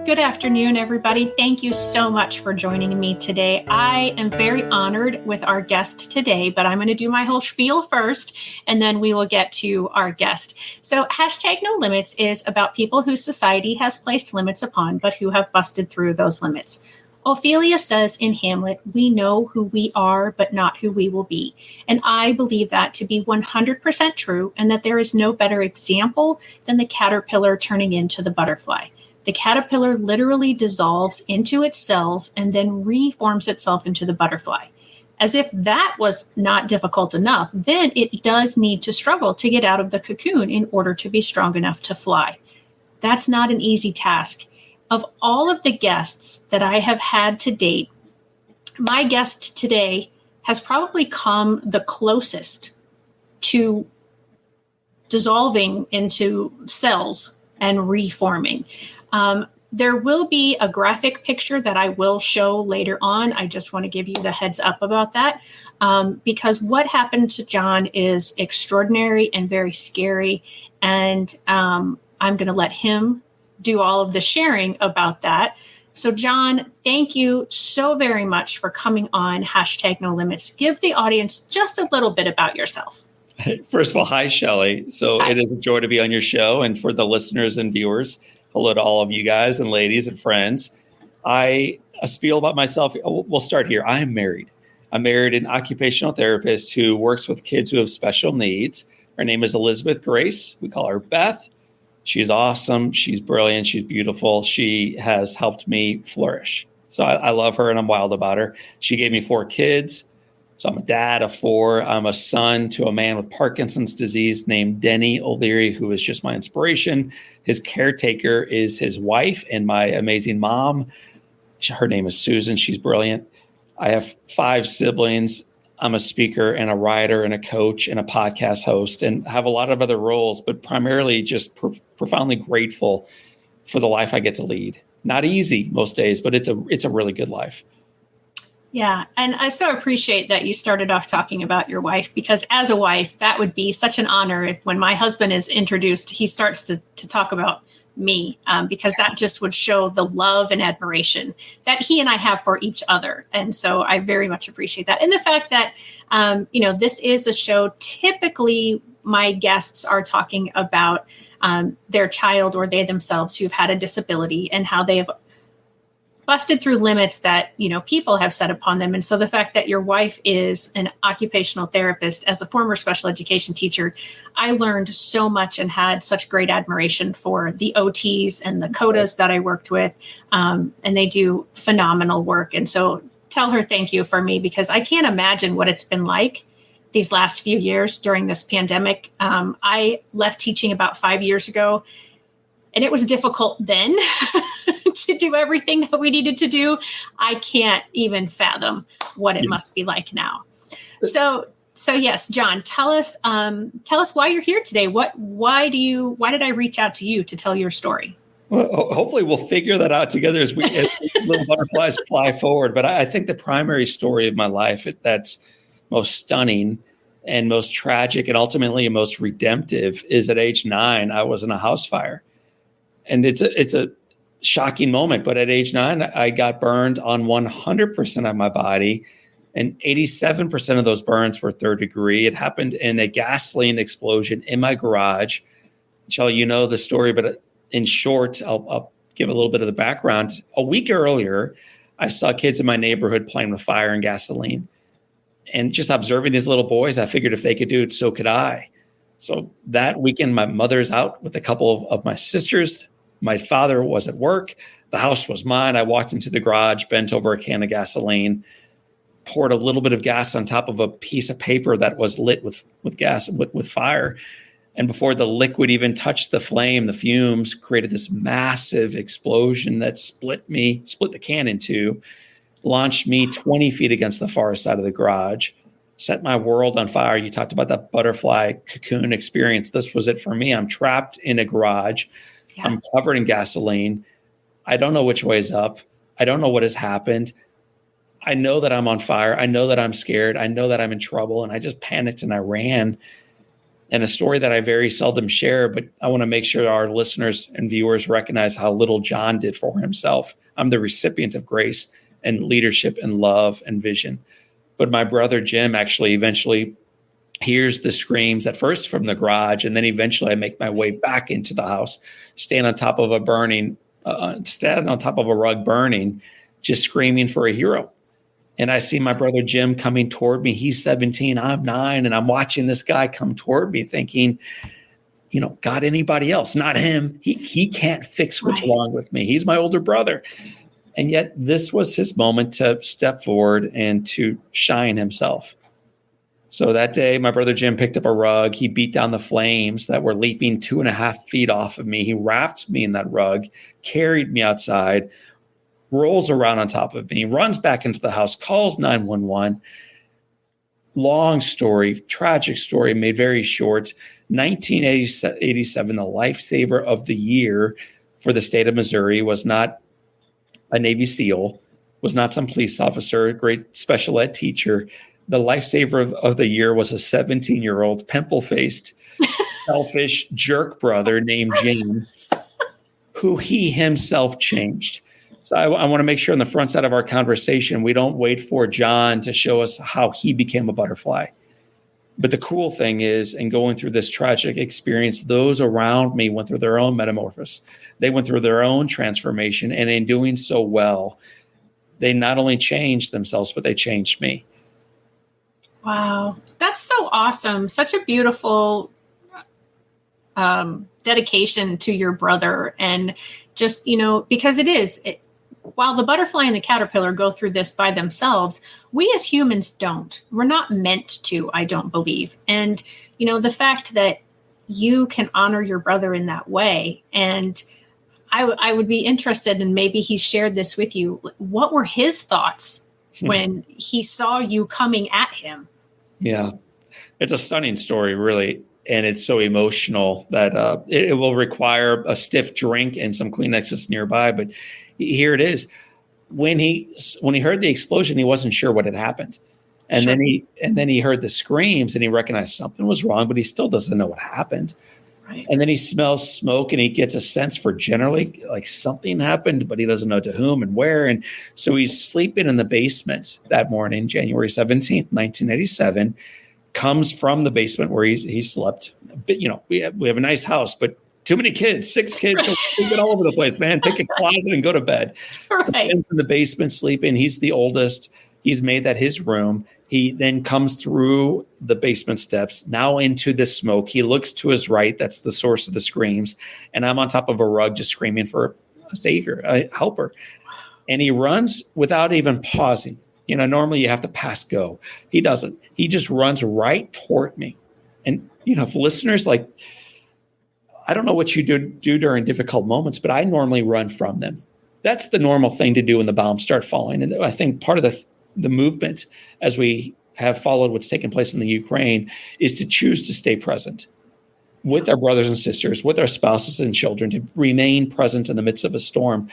Good afternoon, everybody. Thank you so much for joining me today. I am very honored with our guest today, but I'm going to do my whole spiel first, and then we will get to our guest. So #NoLimits is about people whose society has placed limits upon, but who have busted through those limits. Ophelia says in Hamlet, "We know who we are, but not who we will be." And I believe that to be 100% true, and that there is no better example than the caterpillar turning into the butterfly. The caterpillar literally dissolves into its cells and then reforms itself into the butterfly. As if that was not difficult enough, then it does need to struggle to get out of the cocoon in order to be strong enough to fly. That's not an easy task. Of all of the guests that I have had to date, my guest today has probably come the closest to dissolving into cells and reforming. There will be a graphic picture that I will show later on. I just want to give you the heads up about that, because what happened to John is extraordinary and very scary. And I'm going to let him do all of the sharing about that. So John, thank you so very much for coming on #NoLimits. Give the audience just a little bit about yourself. First of all, hi, Shelley. So Hi. It is a joy to be on your show. And for the listeners and viewers, hello to all of you guys and ladies and friends. A spiel about myself. We'll start here. I am married. I'm married an occupational therapist who works with kids who have special needs. Her name is Elizabeth Grace. We call her Beth. She's awesome. She's brilliant. She's beautiful. She has helped me flourish. So I love her and I'm wild about her. She gave me 4 kids. So I'm a dad of 4. I'm a son to a man with Parkinson's disease named Denny Leary, who is just my inspiration. His caretaker is his wife and my amazing mom. Her name is Susan. She's brilliant. I have 5 siblings. I'm a speaker and a writer and a coach and a podcast host and have a lot of other roles, but primarily just profoundly grateful for the life I get to lead. Not easy most days, but it's a really good life. Yeah. And I so appreciate that you started off talking about your wife, because as a wife, that would be such an honor if when my husband is introduced, he starts to talk about me, because that just would show the love and admiration that he and I have for each other. And so I very much appreciate that. And the fact that, this is a show, typically my guests are talking about their child or they themselves who've had a disability and how they have busted through limits that, people have set upon them. And so the fact that your wife is an occupational therapist, as a former special education teacher, I learned so much and had such great admiration for the OTs and the CODAs that I worked with. And they do phenomenal work. And so tell her thank you for me, because I can't imagine what it's been like these last few years during this pandemic. I left teaching about 5 years ago, and it was difficult then to do everything that we needed to do. I can't even fathom what it must be like now. So yes, John, tell us why you're here today. Why did I reach out to you to tell your story? Well, hopefully we'll figure that out together as little butterflies fly forward. But I think the primary story of my life that's most stunning and most tragic and ultimately most redemptive is at age 9, I was in a house fire. And it's a shocking moment, but at age 9, I got burned on 100% of my body, and 87% of those burns were 3rd degree. It happened in a gasoline explosion in my garage. Michelle, you know the story, but in short, I'll give a little bit of the background. A week earlier, I saw kids in my neighborhood playing with fire and gasoline, and just observing these little boys, I figured if they could do it, so could I. So that weekend, my mother's out with a couple of my sisters. My father was at work. The house was mine. I walked into the garage, bent over a can of gasoline, poured a little bit of gas on top of a piece of paper that was lit with gas, with fire. And before the liquid even touched the flame, the fumes created this massive explosion that split the can in 2, launched me 20 feet against the far side of the garage, set my world on fire. You talked about that butterfly cocoon experience. This was it for me. I'm trapped in a garage. Yeah. I'm covered in gasoline. I don't know which way is up. I don't know what has happened. I know that I'm on fire. I know that I'm scared. I know that I'm in trouble. And I just panicked and I ran. and a story that I very seldom share, but I want to make sure our listeners and viewers recognize how little John did for himself. I'm the recipient of grace and leadership and love and vision. But my brother Jim actually eventually hears the screams at first from the garage, and then eventually I make my way back into the house, stand on top of a rug burning, just screaming for a hero. And I see my brother Jim coming toward me. He's 17, I'm 9, and I'm watching this guy come toward me thinking, God, anybody else, not him. He can't fix what's wrong with me. He's my older brother. And yet this was his moment to step forward and to shine himself. So that day, my brother Jim picked up a rug. He beat down the flames that were leaping 2.5 feet off of me. He wrapped me in that rug, carried me outside, rolls around on top of me, runs back into the house, calls 911. Long story, tragic story, made very short. 1987, the lifesaver of the year for the state of Missouri was not a Navy SEAL, was not some police officer, a great special ed teacher. The lifesaver of the year was a 17-year-old, pimple-faced, selfish jerk brother named James, who he himself changed. So I want to make sure on the front side of our conversation, we don't wait for John to show us how he became a butterfly. But the cool thing is, in going through this tragic experience, those around me went through their own metamorphosis. They went through their own transformation. And in doing so well, they not only changed themselves, but they changed me. Wow. That's so awesome. Such a beautiful dedication to your brother. And just, because while the butterfly and the caterpillar go through this by themselves, we as humans don't. We're not meant to, I don't believe. And, the fact that you can honor your brother in that way. And I would be interested in, maybe he shared this with you. What were his thoughts when he saw you coming at him? Yeah, it's a stunning story, really. And it's so emotional that it will require a stiff drink and some Kleenexes nearby. But here it is. When he heard the explosion, he wasn't sure what had happened. And Sure. then he heard the screams and he recognized something was wrong, but he still doesn't know what happened. Right. And then he smells smoke and he gets a sense for generally like something happened, but he doesn't know to whom and where. And so he's sleeping in the basement that morning, January 17th, 1987, comes from the basement where he slept. But, we have a nice house, but too many kids, 6 kids, so get all over the place, man. Pick a closet and go to bed. Right. So he's in the basement sleeping. He's the oldest. He's made that his room. He then comes through the basement steps, now into the smoke. He looks to his right. That's the source of the screams. And I'm on top of a rug just screaming for a savior, a helper. And he runs without even pausing. Normally you have to pass go. He doesn't. He just runs right toward me. And, if listeners, I don't know what you do during difficult moments, but I normally run from them. That's the normal thing to do when the bombs start falling. And I think part of the movement, as we have followed what's taken place in the Ukraine, is to choose to stay present with our brothers and sisters, with our spouses and children, to remain present in the midst of a storm.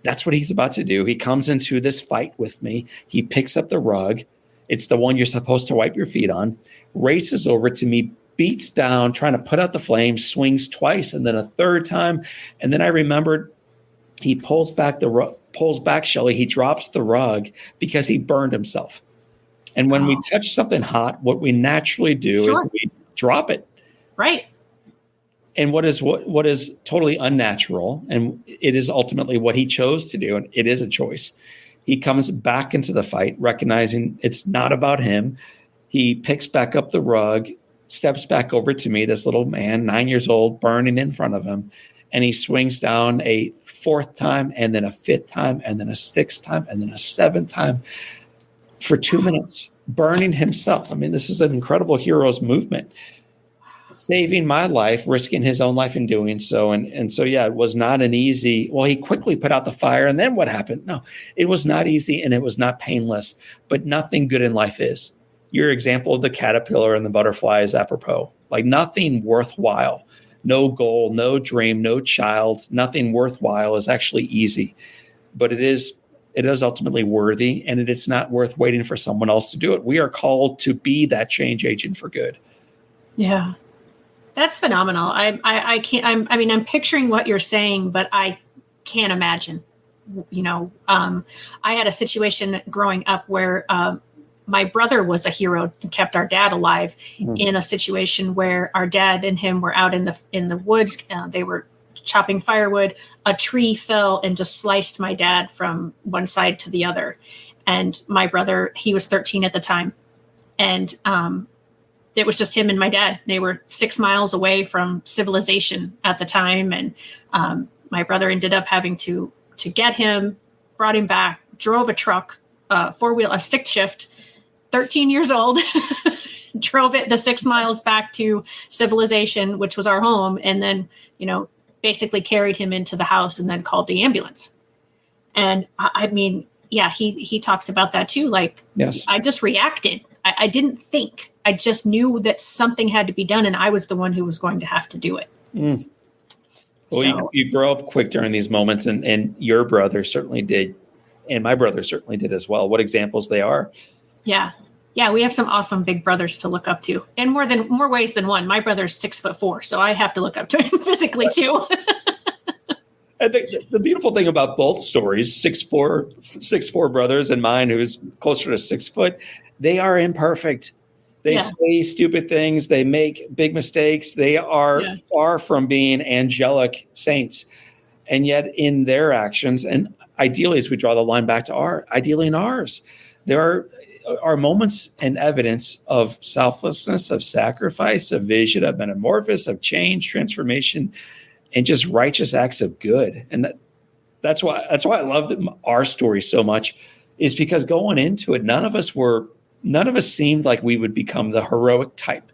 That's what he's about to do. He comes into this fight with me. He picks up the rug. It's the one you're supposed to wipe your feet on, races over to me, beats down, trying to put out the flames, swings twice, and then a third time. And then I remembered he pulls back, Shelley. He drops the rug because he burned himself. And when we touch something hot, what we naturally do is we drop it. Right. And what is totally unnatural, and it is ultimately what he chose to do, and it is a choice. He comes back into the fight, recognizing it's not about him. He picks back up the rug, steps back over to me, this little man, 9 years old, burning in front of him. And he swings down a 4th time, and then a 5th time, and then a 6th time, and then a 7th time for 2 minutes, burning himself. I mean, this is an incredible hero's movement, saving my life, risking his own life in doing so. And so, yeah, it was not an easy, well, he quickly put out the fire, and then what happened? No, it was not easy, and it was not painless, but nothing good in life is. Your example of the caterpillar and the butterfly is apropos. Like nothing worthwhile, no goal, no dream, no child, nothing worthwhile is actually easy. But it is ultimately worthy, and it's not worth waiting for someone else to do it. We are called to be that change agent for good. Yeah. That's phenomenal. I can't, I mean, I'm picturing what you're saying, but I can't imagine, I had a situation growing up where, my brother was a hero and kept our dad alive in a situation where our dad and him were out in the woods. They were chopping firewood. A tree fell and just sliced my dad from one side to the other. And my brother, he was 13 at the time. And it was just him and my dad. They were 6 miles away from civilization at the time. And my brother ended up having to get him, brought him back, drove a truck, a stick shift, 13 years old, drove it the 6 miles back to civilization, which was our home. And then, basically carried him into the house and then called the ambulance. And I mean, yeah, he talks about that too. Like, yes, I just reacted. I didn't think. I just knew that something had to be done, and I was the one who was going to have to do it. Mm. Well, you grow up quick during these moments, and your brother certainly did, and my brother certainly did as well. What examples they are. Yeah. Yeah, we have some awesome big brothers to look up to, in more ways than one. My brother's 6'4", so I have to look up to him physically too. And the beautiful thing about both stories, 6'4" brothers and mine, who's closer to 6 foot, they are imperfect. They say stupid things. They make big mistakes. They are far from being angelic saints. And yet in their actions, and ideally as we draw the line back to ideally in ours, there are moments and evidence of selflessness, of sacrifice, of vision, of metamorphosis, of change, transformation, and just righteous acts of good. And that's why I love our story so much, is because going into it, none of us seemed like we would become the heroic type.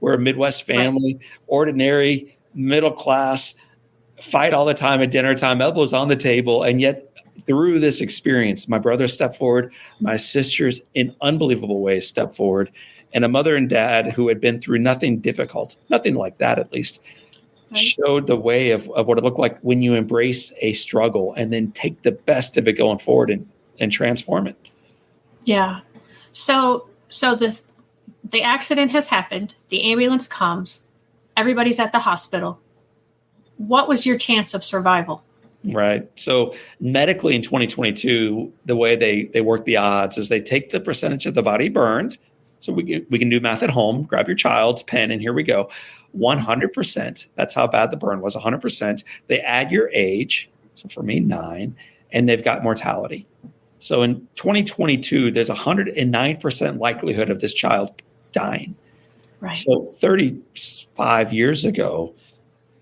We're a Midwest family, ordinary, middle class, fight all the time at dinner time, elbows on the table. And yet through this experience, my brother stepped forward, my sisters in unbelievable ways stepped forward, and a mother and dad who had been through nothing difficult, nothing like that at least, showed the way of what it looked like when you embrace a struggle and then take the best of it going forward and transform it. Yeah. So the accident has happened. The ambulance comes. Everybody's at the hospital. What was your chance of survival? Right. So medically in 2022, the way they work the odds is they take the percentage of the body burned. So we can do math at home. Grab your child's pen and here we go. 100%. That's how bad the burn was. 100%. They add your age. So for me, 9, and they've got mortality. So in 2022, there's 109% likelihood of this child dying. Right. So 35 years ago,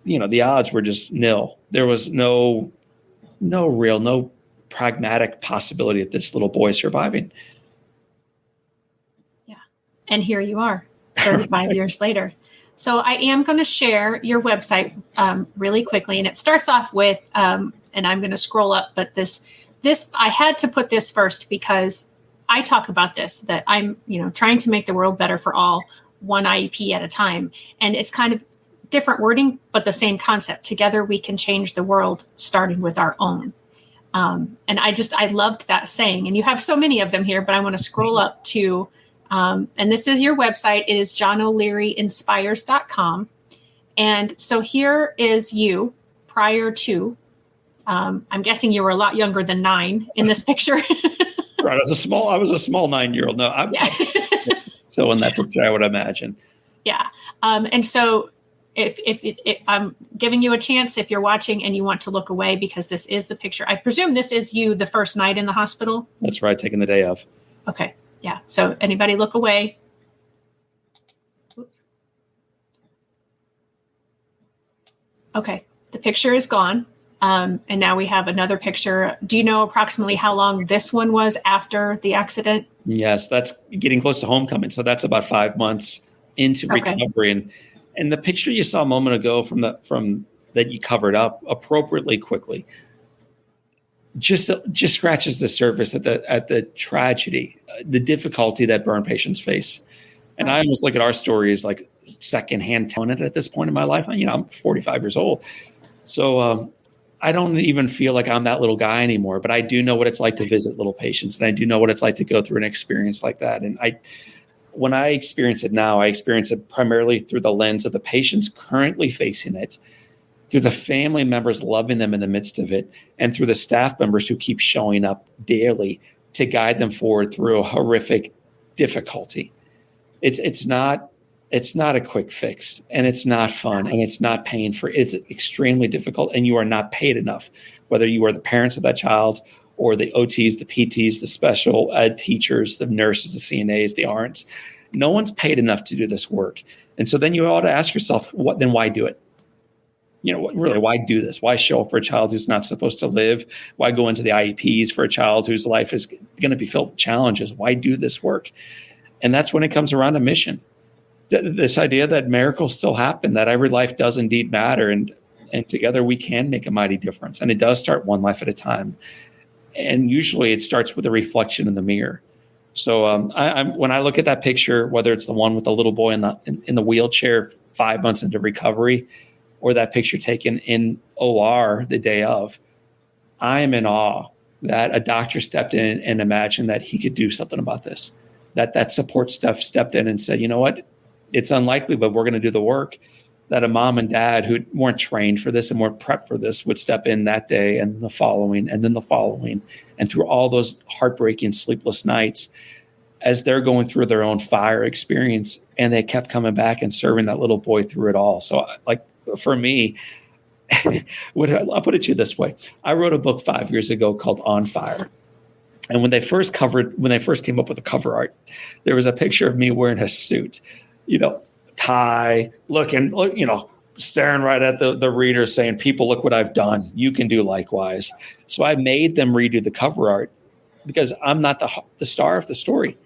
the odds were just nil. There was no pragmatic possibility of this little boy surviving. Yeah. And here you are 35 years later. So I am going to share your website really quickly. And it starts off with, and I'm going to scroll up, but this, I had to put this first because I talk about this, that I'm, trying to make the world better for all, one IEP at a time. And it's kind of different wording, but the same concept. Together we can change the world, starting with our own. And I loved that saying. And you have so many of them here, but I want to scroll up to, and this is your website. It is JohnO'LearyInspires.com. And so here is you prior to, I'm guessing you were a lot younger than 9 in this picture. Right. I was a small 9-year-old. No, so in that picture, I would imagine. Yeah. And so if I'm giving you a chance, if you're watching and you want to look away, because this is the picture, I presume this is you the first night in the hospital. That's right. Taking the day of. Okay. Yeah. So anybody look away. Oops. Okay. The picture is gone. And now we have another picture. Do you know approximately how long this one was after the accident? Yes, that's getting close to homecoming. So that's about 5 months into recovery. And the picture you saw a moment ago from that you covered up appropriately quickly just scratches the surface at the tragedy, the difficulty that burn patients face. And I almost look at our story as like secondhand talent at this point in my life. I'm 45 years old. So I don't even feel like I'm that little guy anymore, but I do know what it's like to visit little patients. And I do know what it's like to go through an experience like that. And when I experience it now, I experience it primarily through the lens of the patients currently facing it, through the family members loving them in the midst of it, and through the staff members who keep showing up daily to guide them forward through a horrific difficulty. It's not a quick fix, and it's not fun, and it's not pain free. It's extremely difficult, and you are not paid enough, whether you are the parents of that child or the OTs, the PTs, the special ed teachers, the nurses, the CNAs, the RNs. No one's paid enough to do this work. And so then you ought to ask yourself, why do it? Really, why do this? Why show up for a child who's not supposed to live? Why go into the IEPs for a child whose life is going to be filled with challenges? Why do this work? And that's when it comes around to mission. This idea that miracles still happen, that every life does indeed matter, and together we can make a mighty difference. And it does start one life at a time. And usually it starts with a reflection in the mirror. So when I look at that picture, whether it's the one with the little boy in the wheelchair 5 months into recovery, or that picture taken in OR the day of, I am in awe that a doctor stepped in and imagined that he could do something about this. That support staff stepped in and said, you know what, it's unlikely, but we're going to do the work. That a mom and dad who weren't trained for this and weren't prepped for this would step in that day and the following, and then the following, and through all those heartbreaking sleepless nights as they're going through their own fire experience, and they kept coming back and serving that little boy through it all. So for me, I'll put it to you this way. I wrote a book 5 years ago called On Fire. And when they first came up with the cover art, there was a picture of me wearing a suit, tie, staring right at the reader saying, people, look what I've done. You can do likewise. So I made them redo the cover art because I'm not the star of the story.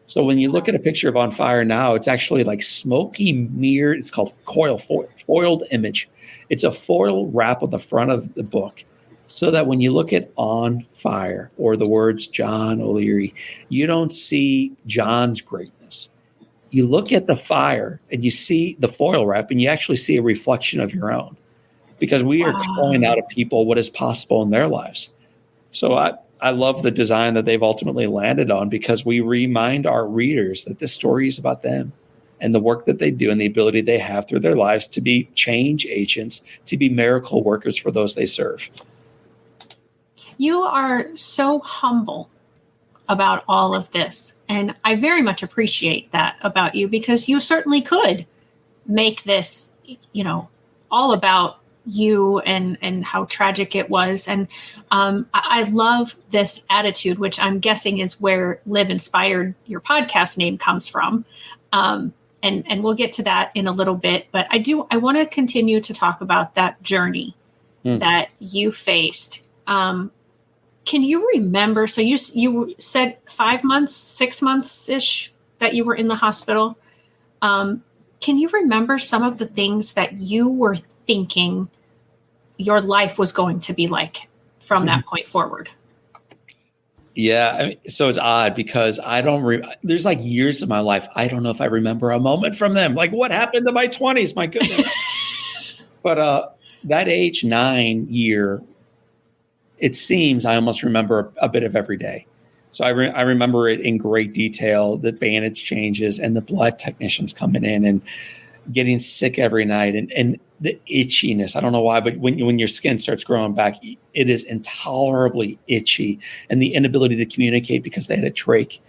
So when you look at a picture of On Fire now, it's actually like smoky mirrored. It's called foiled image. It's a foil wrap on the front of the book, so that when you look at On Fire or the words John O'Leary, you don't see John's greatness. You look at the fire and you see the foil wrap, and you actually see a reflection of your own, because we are calling out of people what is possible in their lives. So I love the design that they've ultimately landed on, because we remind our readers that this story is about them and the work that they do and the ability they have through their lives to be change agents, to be miracle workers for those they serve. You are so humble about all of this. And I very much appreciate that about you, because you certainly could make this, all about you and how tragic it was. And I love this attitude, which I'm guessing is where Live Inspired, your podcast name, comes from. And we'll get to that in a little bit. But I want to continue to talk about that journey that you faced. Can you remember? So you said 5 months, 6 months ish that you were in the hospital. Can you remember some of the things that you were thinking your life was going to be like from that point forward? Yeah. So it's odd because there's like years of my life. I don't know if I remember a moment from them. Like, what happened to my 20s? My goodness. But that age 9 year, it seems I almost remember a bit of every day. So I remember it in great detail, the bandage changes and the blood technicians coming in and getting sick every night, and the itchiness. I don't know why, but when your skin starts growing back, it is intolerably itchy, and the inability to communicate because they had a trach.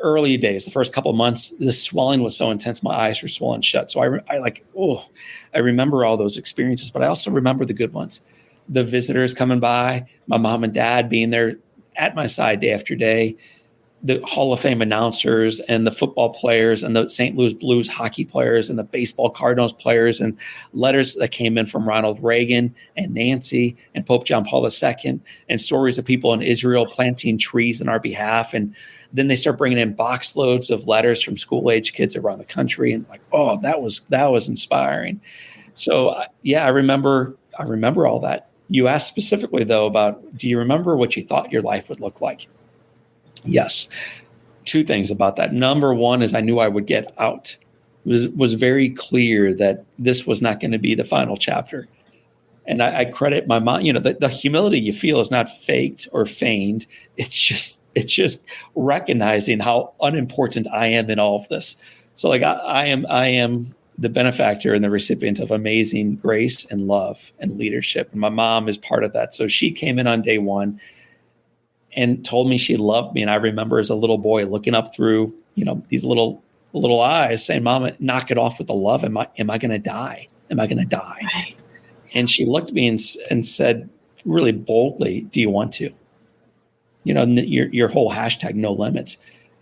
Early days, the first couple of months, the swelling was so intense, my eyes were swollen shut. So I remember all those experiences, but I also remember the good ones. The visitors coming by, my mom and dad being there at my side day after day, the Hall of Fame announcers and the football players and the St. Louis Blues hockey players and the baseball Cardinals players, and letters that came in from Ronald Reagan and Nancy and Pope John Paul II, and stories of people in Israel planting trees on our behalf. And then they start bringing in box loads of letters from school-age kids around the country, and that was inspiring. So I remember all that. You asked specifically, though, about, do you remember what you thought your life would look like? Yes. 2 things about that. Number one is I knew I would get out. It was very clear that this was not going to be the final chapter. And I credit my mom. The humility you feel is not faked or feigned. It's just It's just recognizing how unimportant I am in all of this. So like I am the benefactor and the recipient of amazing grace and love and leadership. And my mom is part of that. So she came in on day one and told me she loved me. And I remember as a little boy looking up through, these little eyes saying, Mama, knock it off with the love. Am I going to die? Am I going to die? Right. And she looked at me and said really boldly, do you want to? Your whole hashtag no limits.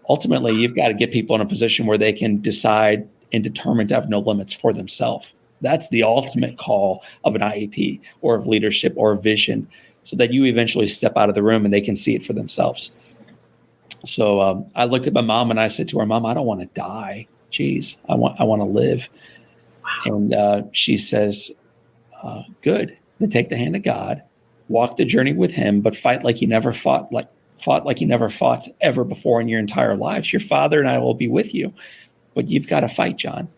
Ultimately, you've got to get people in a position where they can decide and determine to have no limits for themselves. That's the ultimate call of an IEP or of leadership or vision, so that you eventually step out of the room and they can see it for themselves. So I looked at my mom and I said to her, Mom, I don't want to die. Geez, I want to live. And she says, good. Then take the hand of God, walk the journey with him, but fight like you never fought like you never fought ever before in your entire lives. Your father and I will be with you, but you've got to fight, John.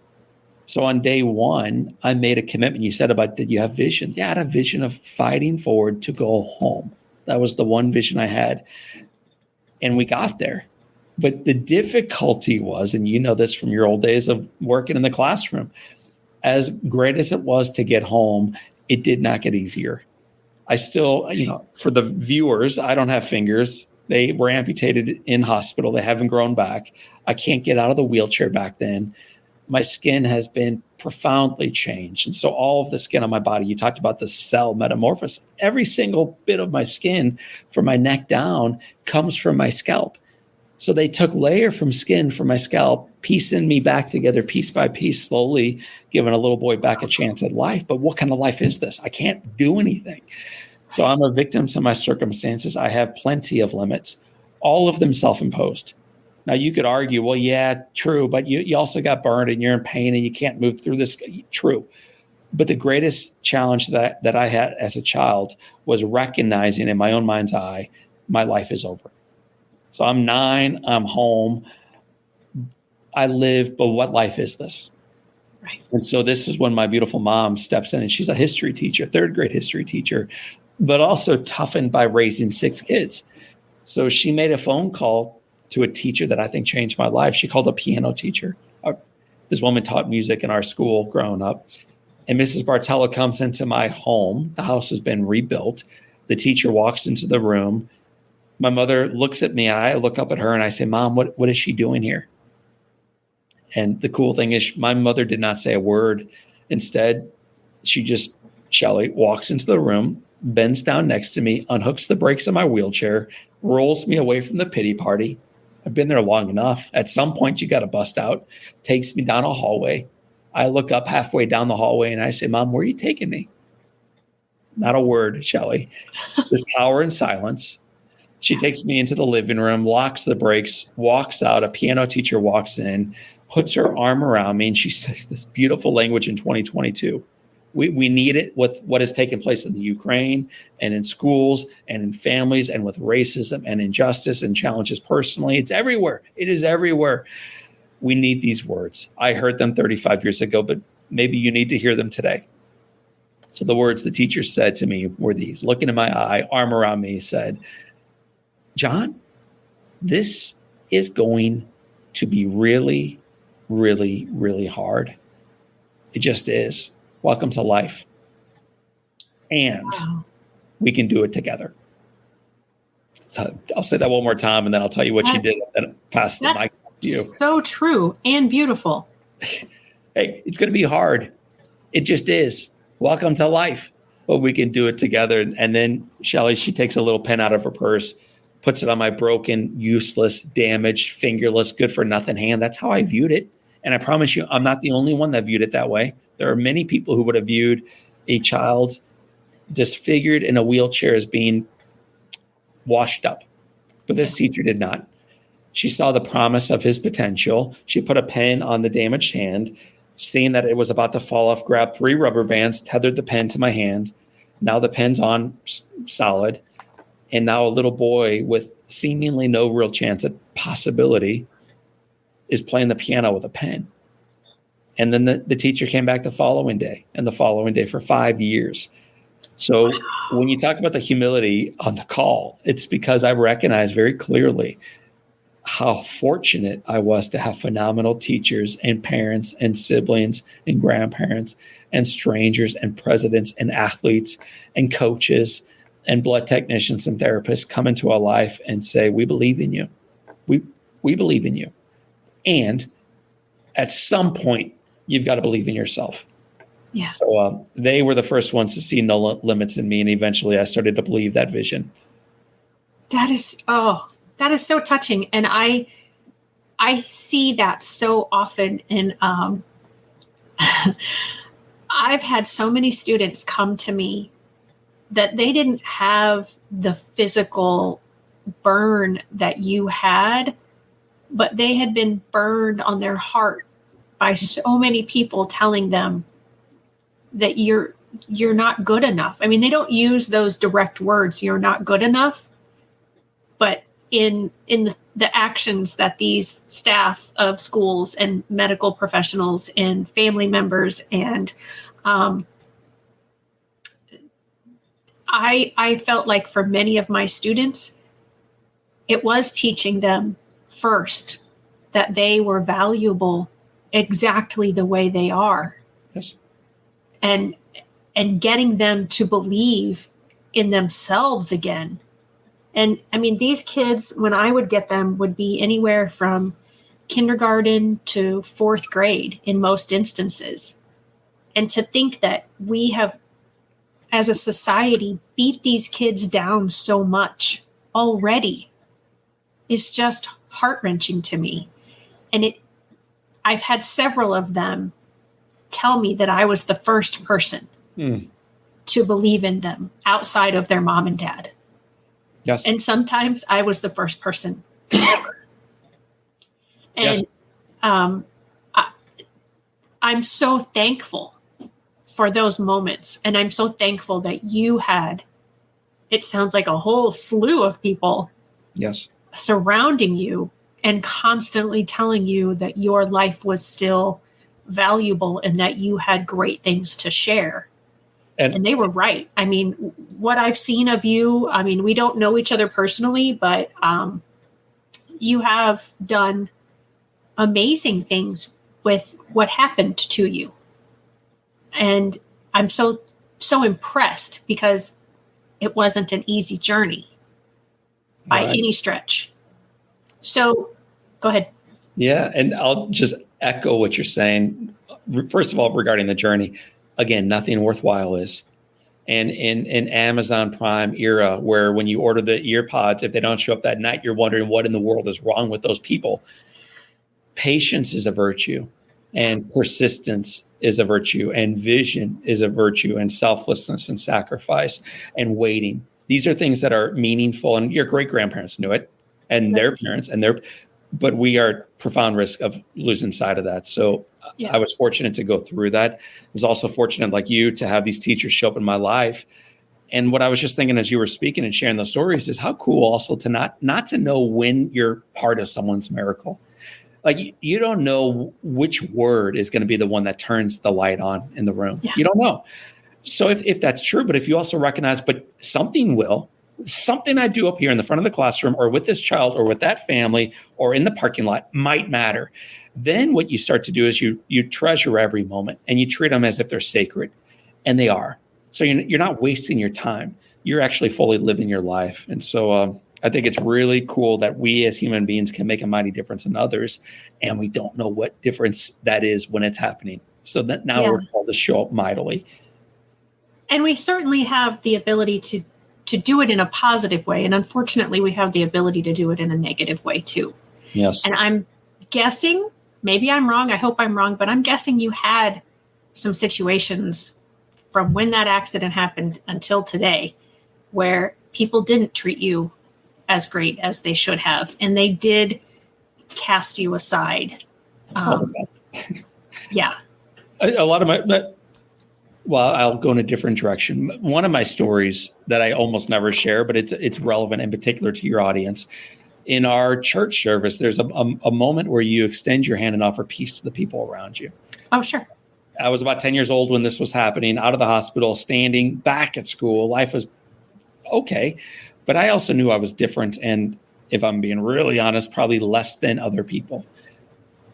So on day one, I made a commitment. You said about, did you have vision? Yeah, I had a vision of fighting forward to go home. That was the one vision I had. And we got there. But the difficulty was, and you know this from your old days of working in the classroom, as great as it was to get home, it did not get easier. I still, for the viewers, I don't have fingers. They were amputated in hospital. They haven't grown back. I can't get out of the wheelchair back then. My skin has been profoundly changed. And so all of the skin on my body, you talked about the cell metamorphosis. Every single bit of my skin from my neck down comes from my scalp. So they took layer from skin from my scalp, piecing me back together piece by piece, slowly giving a little boy back a chance at life. But what kind of life is this? I can't do anything. So I'm a victim to my circumstances. I have plenty of limits, all of them self-imposed. Now, you could argue, well, yeah, true, but you also got burned and you're in pain and you can't move through this. True. But the greatest challenge that I had as a child was recognizing in my own mind's eye, my life is over. So I'm 9, I'm home, I live, but what life is this? Right. And so this is when my beautiful mom steps in, and she's a history teacher, 3rd grade history teacher, but also toughened by raising 6 kids. So she made a phone call to a teacher that I think changed my life. She called a piano teacher. This woman taught music in our school growing up. And Mrs. Bartello comes into my home. The house has been rebuilt. The teacher walks into the room. My mother looks at me, and I look up at her and I say, Mom, what is she doing here? And the cool thing is my mother did not say a word. Instead, Shelly walks into the room, bends down next to me, unhooks the brakes of my wheelchair, rolls me away from the pity party. I've been there long enough. At some point, you got to bust out, takes me down a hallway. I look up halfway down the hallway and I say, Mom, where are you taking me? Not a word, Shelly. There's power in silence. She takes me into the living room, locks the brakes, walks out. A piano teacher walks in, puts her arm around me, and she says this beautiful language in 2022. We need it with what has taken place in the Ukraine and in schools and in families and with racism and injustice and challenges personally. It's everywhere. It is everywhere. We need these words. I heard them 35 years ago, but maybe you need to hear them today. So the words the teacher said to me were these, looking in my eye, arm around me, said, John, this is going to be really, really, really hard. It just is. Welcome to life. And we can do it together. So I'll say that one more time, and then I'll tell you what she did, and then pass the mic to you. So true and beautiful. Hey, it's going to be hard. It just is. Welcome to life. But we can do it together. And then Shelly, she takes a little pen out of her purse, puts it on my broken, useless, damaged, fingerless, good for nothing hand. That's how I viewed it. And I promise you, I'm not the only one that viewed it that way. There are many people who would have viewed a child disfigured in a wheelchair as being washed up. But this teacher did not. She saw the promise of his potential. She put a pen on the damaged hand, seeing that it was about to fall off, grabbed 3 rubber bands, tethered the pen to my hand. Now the pen's on solid. And now a little boy with seemingly no real chance at possibility is playing the piano with a pen. And then the teacher came back the following day and the following day for 5 years. So when you talk about the humility on the call, it's because I recognize very clearly how fortunate I was to have phenomenal teachers and parents and siblings and grandparents and strangers and presidents and athletes and coaches and blood technicians and therapists come into our life and say, we believe in you. We believe in you. And at some point, you've got to believe in yourself. Yeah. So they were the first ones to see no limits in me. And eventually I started to believe that vision. That is so touching. And I see that so often. And I've had so many students come to me that they didn't have the physical burn that you had, but they had been burned on their heart by so many people telling them that you're not good enough. I mean, they don't use those direct words, you're not good enough, but in the actions that these staff of schools and medical professionals and family members and I felt like for many of my students, it was teaching them first that they were valuable exactly the way they are. Yes. And getting them to believe in themselves again. And I mean, these kids, when I would get them, would be anywhere from kindergarten to fourth grade in most instances. And to think that we have, as a society, beat these kids down so much already is just heart-wrenching to me. And I've had several of them tell me that I was the first person to believe in them outside of their mom and dad. Yes. And sometimes I was the first person ever. And yes. I'm so thankful for those moments. And I'm so thankful that you had, it sounds like a whole slew of people Yes. surrounding you and constantly telling you that your life was still valuable and that you had great things to share. And they were right. I mean, what I've seen of you, I mean, we don't know each other personally, but you have done amazing things with what happened to you. And I'm so impressed because it wasn't an easy journey by any stretch. So go ahead. Yeah. And I'll just echo what you're saying. First of all, regarding the journey, again, nothing worthwhile is. And in Amazon Prime era, where when you order the ear pods, if they don't show up that night, you're wondering what in the world is wrong with those people. Patience is a virtue, and persistence is a virtue, and vision is a virtue, and selflessness and sacrifice and waiting. These are things that are meaningful, and your great grandparents knew it, and their parents, but we are at profound risk of losing sight of that. So I was fortunate to go through that. I was also fortunate, like you, to have these teachers show up in my life. And what I was just thinking as you were speaking and sharing those stories is how cool also to not to know when you're part of someone's miracle. Like you don't know which word is going to be the one that turns the light on in the room. Yeah. You don't know. So if that's true, but if you also recognize, but something I do up here in the front of the classroom or with this child or with that family or in the parking lot might matter. Then what you start to do is you treasure every moment and you treat them as if they're sacred, and they are. So you're not wasting your time. You're actually fully living your life. And so I think it's really cool that we as human beings can make a mighty difference in others, and we don't know what difference that is when it's happening. So that now we're called to show up mightily. And we certainly have the ability to do it in a positive way. And unfortunately, we have the ability to do it in a negative way too. Yes. And I'm guessing, maybe I'm wrong, I hope I'm wrong, but I'm guessing you had some situations from when that accident happened until today where people didn't treat you as great as they should have. And they did cast you aside. All the time. Yeah. A lot of well, I'll go in a different direction. One of my stories that I almost never share, but it's relevant in particular to your audience. In our church service, there's a moment where you extend your hand and offer peace to the people around you. Oh, sure. I was about 10 years old when this was happening, out of the hospital, standing back at school. Life was okay. But I also knew I was different. And if I'm being really honest, probably less than other people.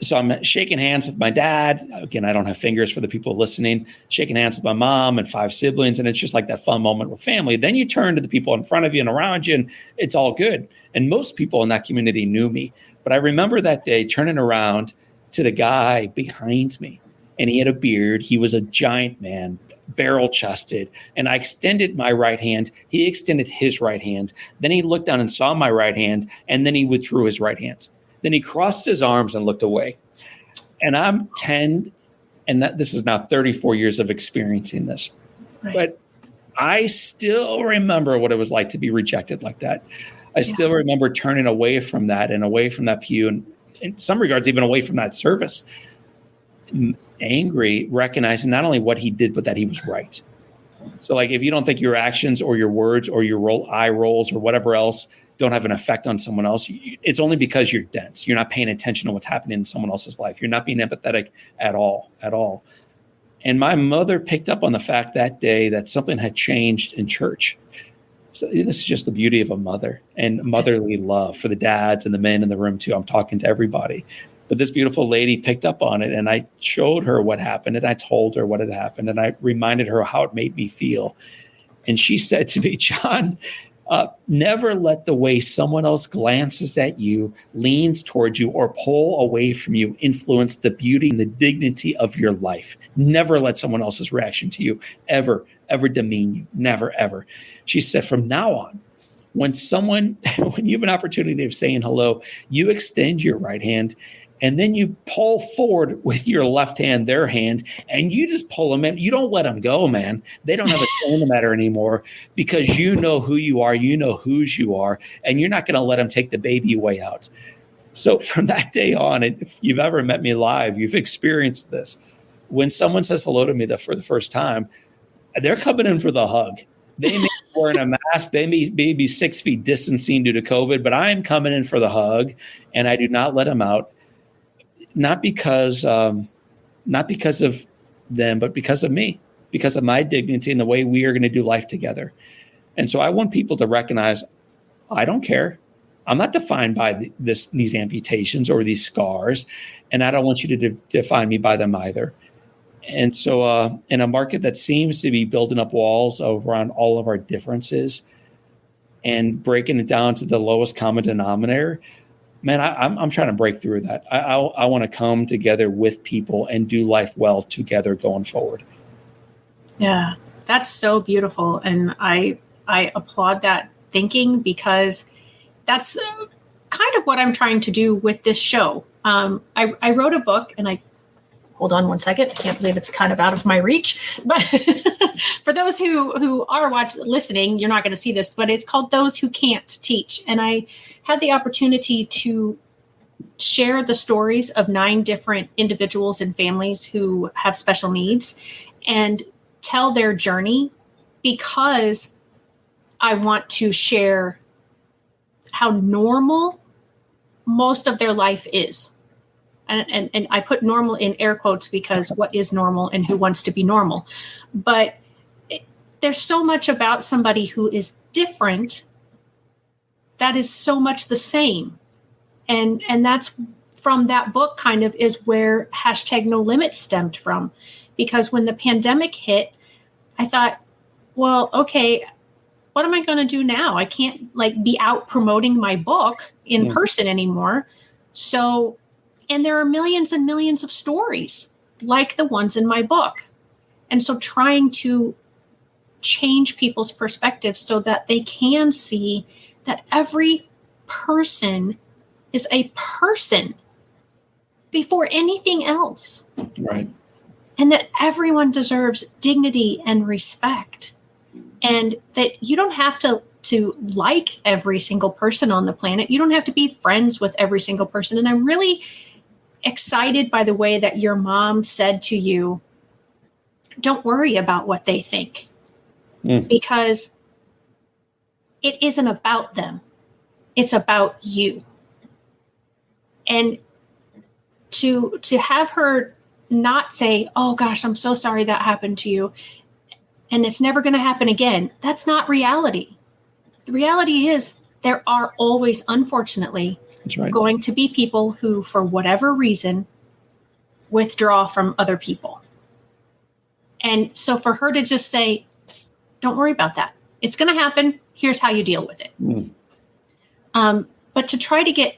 So I'm shaking hands with my dad. Again, I don't have fingers for the people listening. Shaking hands with my mom and 5 siblings. And it's just like that fun moment with family. Then you turn to the people in front of you and around you, and it's all good. And most people in that community knew me. But I remember that day turning around to the guy behind me. And he had a beard. He was a giant man, barrel chested. And I extended my right hand. He extended his right hand. Then he looked down and saw my right hand. And then he withdrew his right hand. Then he crossed his arms and looked away. And I'm 10, and this is now 34 years of experiencing this. Right. But I still remember what it was like to be rejected like that. I still remember turning away from that and away from that pew, and in some regards, even away from that service. Angry, recognizing not only what he did, but that he was right. So like, if you don't think your actions or your words or your eye rolls or whatever else don't have an effect on someone else, it's only because you're dense. You're not paying attention to what's happening in someone else's life. You're not being empathetic at all. And my mother picked up on the fact that day that something had changed in church. So this is just the beauty of a mother and motherly love for the dads and the men in the room too. I'm talking to everybody. But this beautiful lady picked up on it, and I showed her what happened, and I told her what had happened, and I reminded her how it made me feel. And she said to me, John, never let the way someone else glances at you, leans towards you, or pull away from you influence the beauty and the dignity of your life. Never let someone else's reaction to you ever demean you. Never, ever. She said, from now on, when you have an opportunity of saying hello, you extend your right hand, and then you pull forward with your left hand, their hand, and you just pull them in. You don't let them go, man. They don't have a say in the matter anymore, because you know who you are, you know whose you are, and you're not going to let them take the baby way out. So from that day on, and if you've ever met me live, you've experienced this. When someone says hello to me for the first time, they're coming in for the hug. They may be wearing a mask. They may be 6 feet distancing due to COVID, but I'm coming in for the hug, and I do not let them out. Not because of them, but because of me, because of my dignity and the way we are going to do life together. And so I want people to recognize, I don't care. I'm not defined by these amputations or these scars, and I don't want you to define me by them either. And so in a market that seems to be building up walls around all of our differences and breaking it down to the lowest common denominator, man, I'm trying to break through that. I want to come together with people and do life well together going forward. Yeah, that's so beautiful. And I applaud that thinking, because that's kind of what I'm trying to do with this show. I wrote a book, and hold on one second. I can't believe it's kind of out of my reach. But for those who are listening, you're not going to see this, but it's called Those Who Can't Teach. And I had the opportunity to share the stories of 9 different individuals and families who have special needs and tell their journey, because I want to share how normal most of their life is. And I put normal in air quotes, because what is normal and who wants to be normal? But there's so much about somebody who is different that is so much the same. And that's from that book kind of is where #NoLimit stemmed from. Because when the pandemic hit, I thought, well, okay, what am I going to do now? I can't be out promoting my book in person anymore. So, and there are millions and millions of stories like the ones in my book. And so trying to change people's perspectives so that they can see that every person is a person before anything else. Right. And that everyone deserves dignity and respect. And that you don't have to like every single person on the planet. You don't have to be friends with every single person. And I'm really excited by the way that your mom said to you, don't worry about what they think, because it isn't about them. It's about you. And to have her not say, oh gosh, I'm so sorry that happened to you, and it's never going to happen again. That's not reality. The reality is there are always, unfortunately, That's right. going to be people who, for whatever reason, withdraw from other people. And so for her to just say, don't worry about that. It's going to happen. Here's how you deal with it. But to try to get,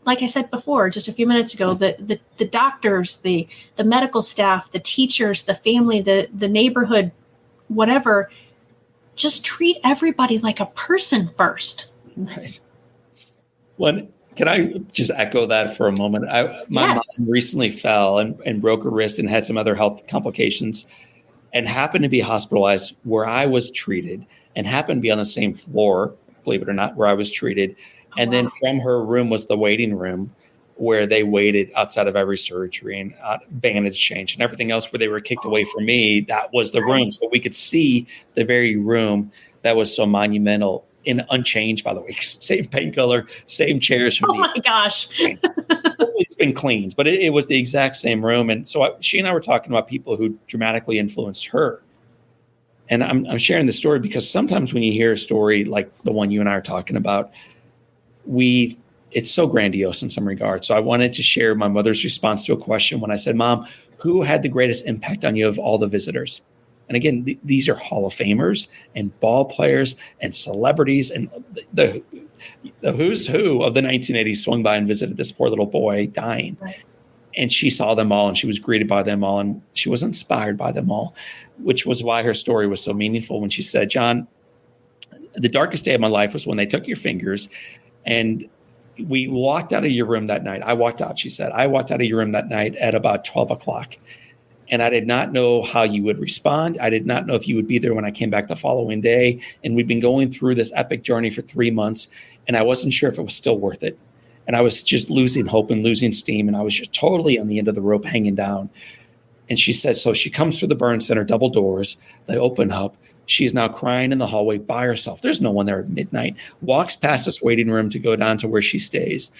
like I said before, just a few minutes ago, the doctors, the medical staff, the teachers, the family, the neighborhood, whatever, just treat everybody like a person first. Right. Well, can I just echo that for a moment? My Yes. mom recently fell and broke her wrist and had some other health complications and happened to be hospitalized where I was treated and happened to be on the same floor, believe it or not, where I was treated. And then from her room was the waiting room where they waited outside of every surgery and bandage change and everything else where they were kicked away from me. That was the room. So we could see the very room that was so monumental and unchanged, by the way. Same paint color, same chairs. From my gosh. It's been cleaned, but it was the exact same room. And so she and I were talking about people who dramatically influenced her. And I'm sharing the story because sometimes when you hear a story like the one you and I are talking about, it's so grandiose in some regards. So I wanted to share my mother's response to a question when I said, Mom, who had the greatest impact on you of all the visitors? And again, these are Hall of Famers and ball players and celebrities, and the who's who of the 1980s swung by and visited this poor little boy dying. Right. And she saw them all and she was greeted by them all and she was inspired by them all, which was why her story was so meaningful when she said, John, the darkest day of my life was when they took your fingers and we walked out of your room that night. I walked out, she said. I walked out of your room that night at about 12 o'clock. And I did not know how you would respond. I did not know if you would be there when I came back the following day. And we'd been going through this epic journey for 3 months. And I wasn't sure if it was still worth it. And I was just losing hope and losing steam. And I was just totally on the end of the rope hanging down. And she said, so she comes through the burn center, double doors. They open up. She's now crying in the hallway by herself. There's no one there at midnight. Walks past this waiting room to go down to where she stays.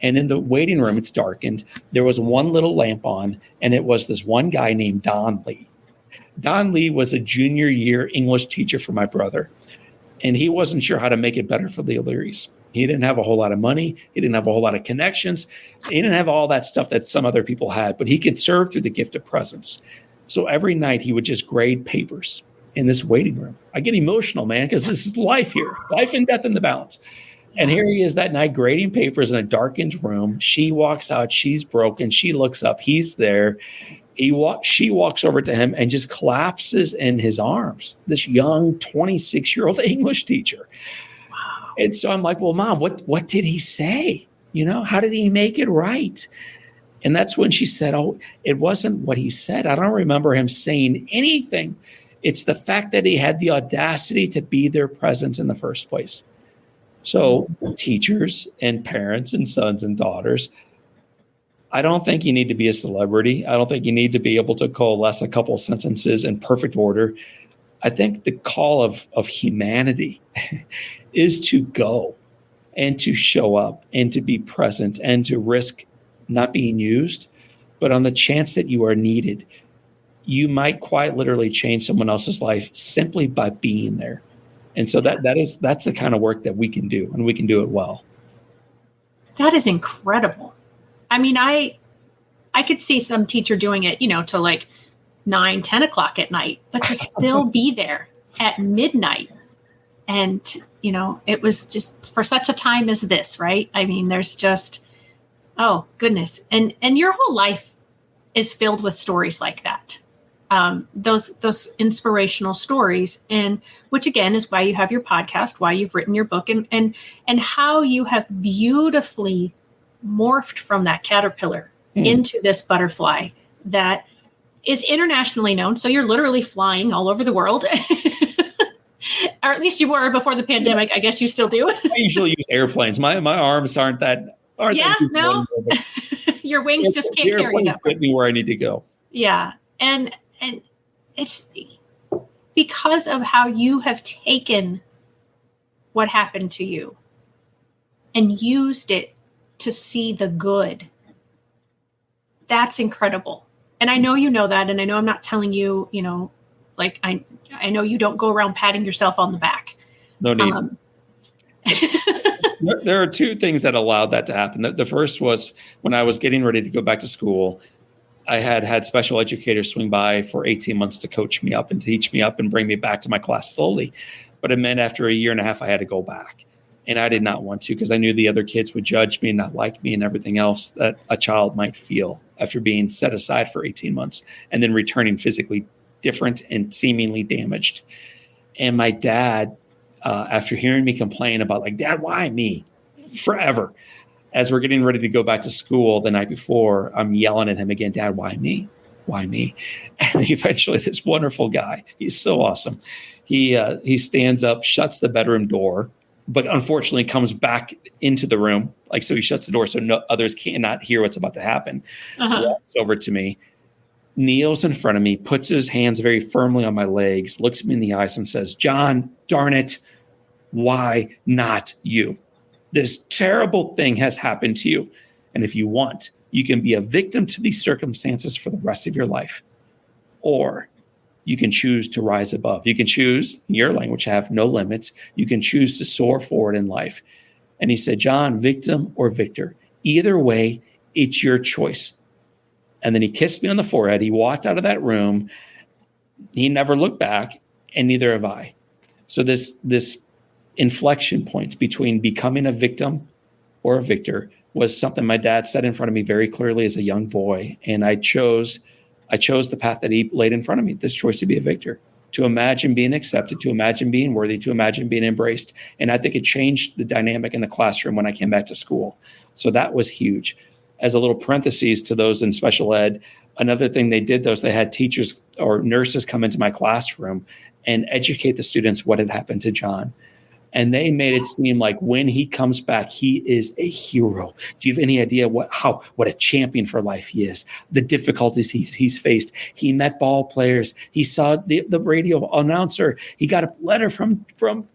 And in the waiting room, it's darkened. There was one little lamp on, and it was this one guy named Don Lee. Don Lee was a junior year English teacher for my brother, and he wasn't sure how to make it better for the Learys. He didn't have a whole lot of money. He didn't have a whole lot of connections. He didn't have all that stuff that some other people had, but he could serve through the gift of presence. So every night he would just grade papers in this waiting room. I get emotional, man, because this is life here, life and death in the balance. And here he is that night grading papers in a darkened room. She walks out. She's broken. She looks up. He's there. She walks over to him and just collapses in his arms, this young 26-year-old English teacher. Wow. And so I'm like, well, Mom, what did he say? How did he make it right? And that's when she said, oh, it wasn't what he said. I don't remember him saying anything. It's the fact that he had the audacity to be their presence in the first place. So teachers and parents and sons and daughters, I don't think you need to be a celebrity. I don't think you need to be able to coalesce a couple sentences in perfect order. I think the call of humanity is to go and to show up and to be present and to risk not being used, but on the chance that you are needed, you might quite literally change someone else's life simply by being there. And so that's the kind of work that we can do, and we can do it well. That is incredible. I mean, I could see some teacher doing it, till like 9, 10 o'clock at night, but to still be there at midnight. And, it was just for such a time as this, right? I mean, there's just, oh goodness. And your whole life is filled with stories like that. Those inspirational stories, and which again is why you have your podcast, why you've written your book, and how you have beautifully morphed from that caterpillar into this butterfly that is internationally known. So you're literally flying all over the world, or at least you were before the pandemic. I guess you still do. I usually use airplanes. My arms aren't that. No, your wings just can't carry you. Airplanes get me where I need to go. Yeah, and it's because of how you have taken what happened to you and used it to see the good. that's incredible. And I know you know that, and I know I'm not telling you, like I know you don't go around patting yourself on the back. No need. There are two things that allowed that to happen. The first was when I was getting ready to go back to school, I had special educators swing by for 18 months to coach me up and teach me up and bring me back to my class slowly. But it meant after a year and a half, I had to go back. And I did not want to, because I knew the other kids would judge me and not like me and everything else that a child might feel after being set aside for 18 months and then returning physically different and seemingly damaged. And my dad, after hearing me complain about, like, Dad, why me? Forever. As we're getting ready to go back to school the night before, I'm yelling at him again, Dad, why me? Why me? And eventually this wonderful guy, he's so awesome. He stands up, shuts the bedroom door, but unfortunately comes back into the room. Like, so he shuts the door so no others cannot hear what's about to happen. Walks over to me, kneels in front of me, puts his hands very firmly on my legs, looks me in the eyes and says, John, darn it, why not you? This terrible thing has happened to you. And if you want, you can be a victim to these circumstances for the rest of your life. Or you can choose to rise above. You can choose, in your language, have no limits. You can choose to soar forward in life. And he said, John, victim or victor, either way, it's your choice. And then he kissed me on the forehead. He walked out of that room. He never looked back, and neither have I. So this inflection point between becoming a victim or a victor was something my dad said in front of me very clearly as a young boy. And I chose the path that he laid in front of me, this choice to be a victor, to imagine being accepted, to imagine being worthy, to imagine being embraced. And I think it changed the dynamic in the classroom when I came back to school. So that was huge. As a little parentheses to those in special ed, another thing they did, though, is they had teachers or nurses come into my classroom and educate the students what had happened to John. And they made it seem like when he comes back, he is a hero. Do you have any idea what a champion for life he is? The difficulties he's faced. He met ball players. He saw the radio announcer. He got a letter from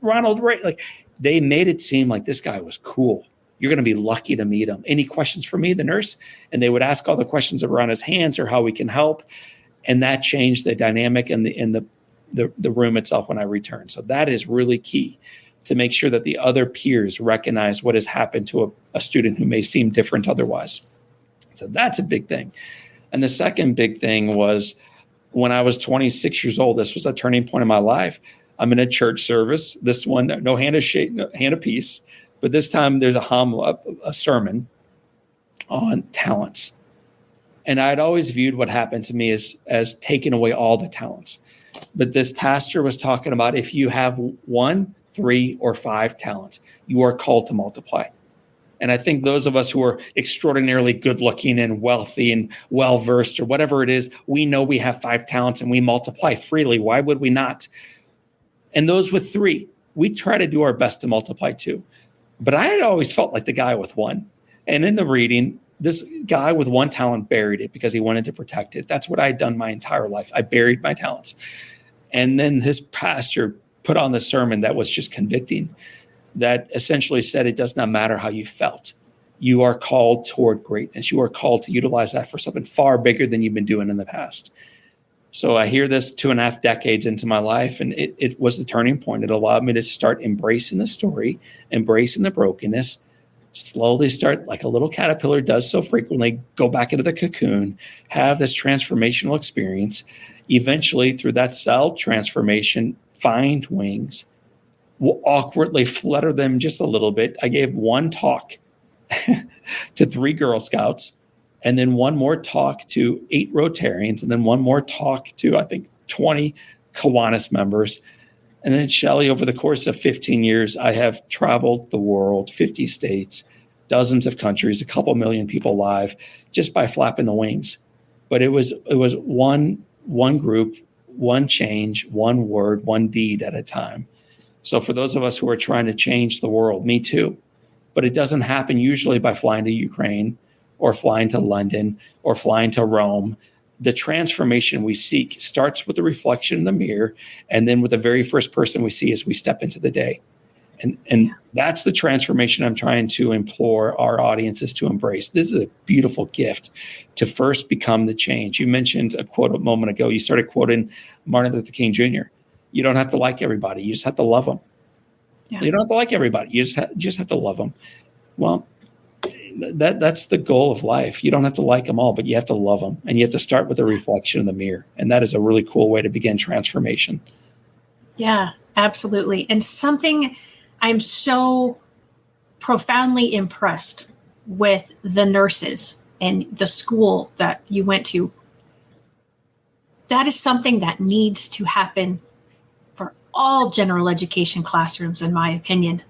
Ronald Reagan. Like, they made it seem like this guy was cool. You're going to be lucky to meet him. Any questions for me, the nurse? And they would ask all the questions around his hands or how we can help. And that changed the dynamic in the room itself when I returned. So that is really key, to make sure that the other peers recognize what has happened to a student who may seem different otherwise. So that's a big thing. And the second big thing was when I was 26 years old. This was a turning point in my life. I'm in a church service. This one, no hand of peace, but this time there's a sermon on talents. And I'd always viewed what happened to me as taking away all the talents. But this pastor was talking about, if you have 1, 3, or 5 talents, you are called to multiply. And I think those of us who are extraordinarily good looking and wealthy and well-versed or whatever it is, we know we have 5 talents and we multiply freely. Why would we not? And those with 3, we try to do our best to multiply too. But I had always felt like the guy with 1. And in the reading, this guy with 1 talent buried it because he wanted to protect it. That's what I had done my entire life. I buried my talents. And then his pastor put on the sermon that was just convicting, that essentially said it does not matter how you felt. You are called toward greatness. You are called to utilize that for something far bigger than you've been doing in the past. So I hear this 2.5 decades into my life, and it was the turning point. It allowed me to start embracing the story, embracing the brokenness, slowly start, like a little caterpillar does so frequently, go back into the cocoon, have this transformational experience. Eventually, through that cell transformation, find wings, will awkwardly flutter them just a little bit. I gave 1 talk to 3 Girl Scouts, and then 1 more talk to 8 Rotarians, and then 1 more talk to, I think, 20 Kiwanis members. And then, Shelley, over the course of 15 years, I have traveled the world, 50 states, dozens of countries, a couple million people live, just by flapping the wings. But it was one group, 1 change, 1 word, 1 deed at a time. So for those of us who are trying to change the world, me too. But it doesn't happen usually by flying to Ukraine or flying to London or flying to Rome. The transformation we seek starts with the reflection in the mirror, and then with the very first person we see as we step into the day. And that's the transformation I'm trying to implore our audiences to embrace. This is a beautiful gift to first become the change. You mentioned a quote a moment ago. You started quoting Martin Luther King Jr. You don't have to like everybody. You just have to love them. Yeah. You don't have to like everybody. You just have to love them. Well, that's the goal of life. You don't have to like them all, but you have to love them. And you have to start with a reflection in the mirror. And that is a really cool way to begin transformation. Yeah, absolutely. And something I'm so profoundly impressed with the nurses and the school that you went to. That is something that needs to happen for all general education classrooms, in my opinion,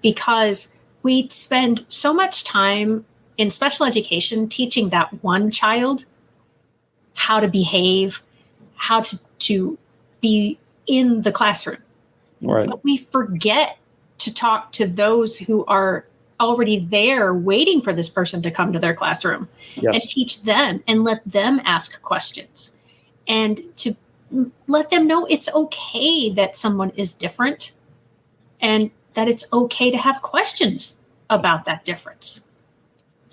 because we spend so much time in special education teaching that one child how to behave, how to be in the classroom. Right. But we forget to talk to those who are already there waiting for this person to come to their classroom. Yes. And teach them and let them ask questions and to let them know it's okay that someone is different and that it's okay to have questions about that difference.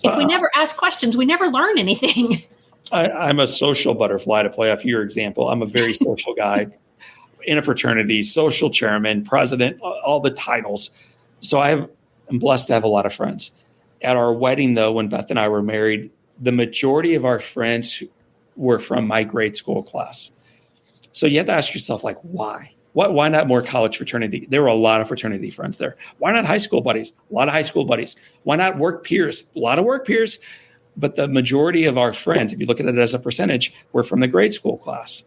If we never ask questions, we never learn anything. I'm a social butterfly, to play off your example. I'm a very social guy in a fraternity, social chairman, president, all the titles. So I'm blessed to have a lot of friends. At our wedding, though, when Beth and I were married, the majority of our friends were from my grade school class. So you have to ask yourself, like, why? Why not more college fraternity? There were a lot of fraternity friends there. Why not high school buddies? A lot of high school buddies. Why not work peers? A lot of work peers. But the majority of our friends, if you look at it as a percentage, were from the grade school class.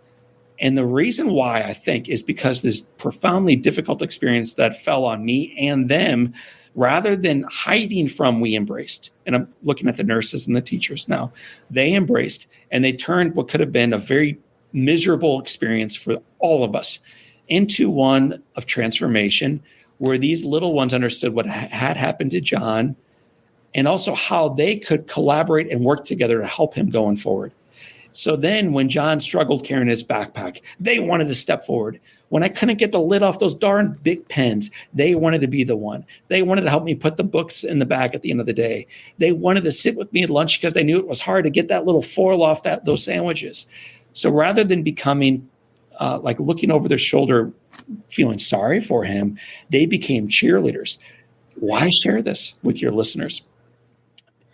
And the reason why, I think, is because this profoundly difficult experience that fell on me and them, rather than hiding from, we embraced. And I'm looking at the nurses and the teachers now. They embraced, and they turned what could have been a very miserable experience for all of us into one of transformation, where these little ones understood what had happened to John and also how they could collaborate and work together to help him going forward. So then when John struggled carrying his backpack, they wanted to step forward. When I couldn't get the lid off those darn big pens, they wanted to be the one. They wanted to help me put the books in the bag at the end of the day. They wanted to sit with me at lunch because they knew it was hard to get that little foil off those sandwiches. So rather than becoming like looking over their shoulder, feeling sorry for him, they became cheerleaders. Why share this with your listeners?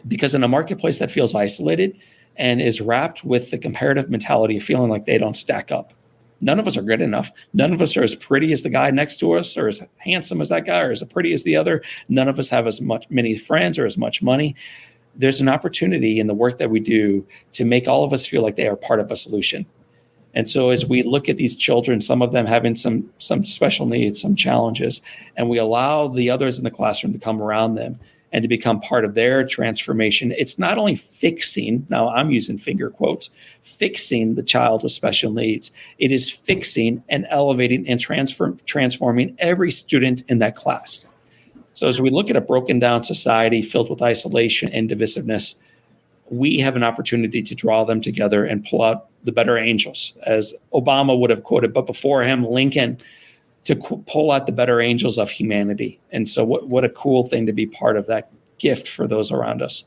Because in a marketplace that feels isolated and is wrapped with the comparative mentality of feeling like they don't stack up, none of us are good enough. None of us are as pretty as the guy next to us, or as handsome as that guy, or as pretty as the other. None of us have many friends or as much money. There's an opportunity in the work that we do to make all of us feel like they are part of a solution. And so as we look at these children, some of them having some special needs, some challenges, and we allow the others in the classroom to come around them and to become part of their transformation, it's not only fixing, now I'm using finger quotes, fixing the child with special needs. It is fixing and elevating and transforming every student in that class. So as we look at a broken down society filled with isolation and divisiveness, we have an opportunity to draw them together and pull out the better angels, as Obama would have quoted, but before him, Lincoln, to pull out the better angels of humanity. And so what a cool thing to be part of that gift for those around us.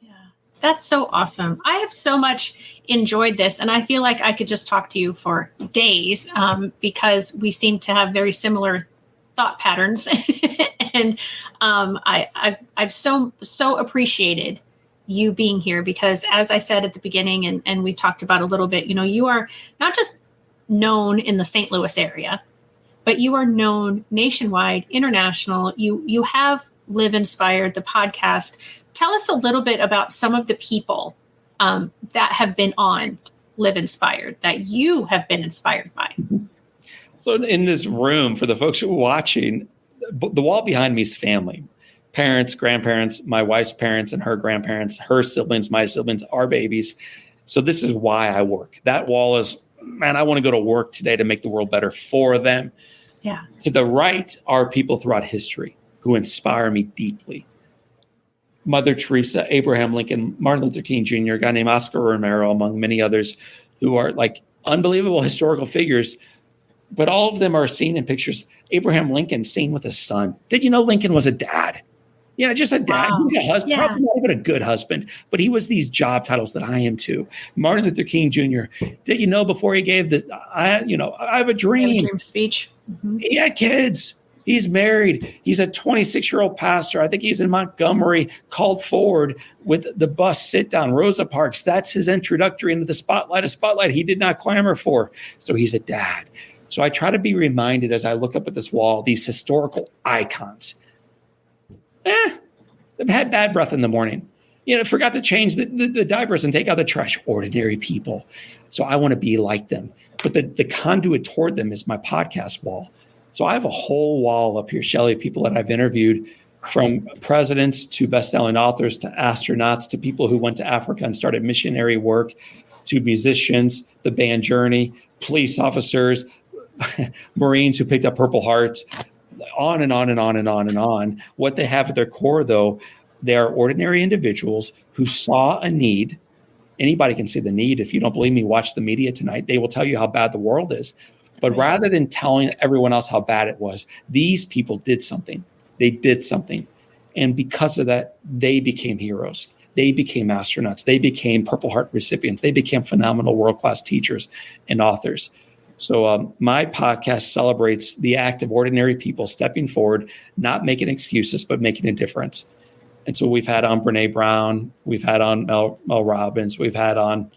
Yeah, that's so awesome. I have so much enjoyed this, and I feel like I could just talk to you for days because we seem to have very similar thought patterns. And I've so appreciated you being here, because as I said at the beginning, and we talked about a little bit, you are not just known in the St. Louis area, but you are known nationwide, international. You have Live Inspired, the podcast. Tell us a little bit about some of the people that have been on Live Inspired, that you have been inspired by. So in this room, for the folks who are watching, the wall behind me is family. Parents, grandparents, my wife's parents and her grandparents, her siblings, my siblings, our babies. So this is why I work. That wall is, man, I want to go to work today to make the world better for them. Yeah. To the right are people throughout history who inspire me deeply. Mother Teresa, Abraham Lincoln, Martin Luther King Jr., a guy named Oscar Romero, among many others, who are like unbelievable historical figures but all of them are seen in pictures. Abraham Lincoln seen with his son. Did you know Lincoln was a dad? Just a dad. Wow. He's a husband, Yeah. probably not even a good husband, but he was these job titles that I am too. Martin Luther King Jr. Did you know before he gave I have a I have a dream. dream speech. Mm-hmm. He had kids. He's married. He's a 26-year-old pastor. I think he's in Montgomery, called forward with the bus sit down, Rosa Parks. That's his introductory into the spotlight, a spotlight he did not clamor for. So he's a dad. So I try to be reminded as I look up at this wall, these historical icons. They've had bad breath in the morning. Forgot to change the diapers and take out the trash. Ordinary people. So I want to be like them. But the conduit toward them is my podcast wall. So I have a whole wall up here, Shelley, of people that I've interviewed, from presidents to best-selling authors to astronauts to people who went to Africa and started missionary work to musicians, the band Journey, police officers, Marines who picked up Purple Hearts, on and on and on and on and on. What they have at their core, though, they are ordinary individuals who saw a need. Anybody can see the need. If you don't believe me, watch the media tonight. They will tell you how bad the world is. But rather than telling everyone else how bad it was, these people did something. They did something. And because of that, they became heroes. They became astronauts. They became Purple Heart recipients. They became phenomenal world-class teachers and authors. So my podcast celebrates the act of ordinary people stepping forward, not making excuses, but making a difference. And so we've had on Brene Brown, we've had on Mel Robbins, we've had on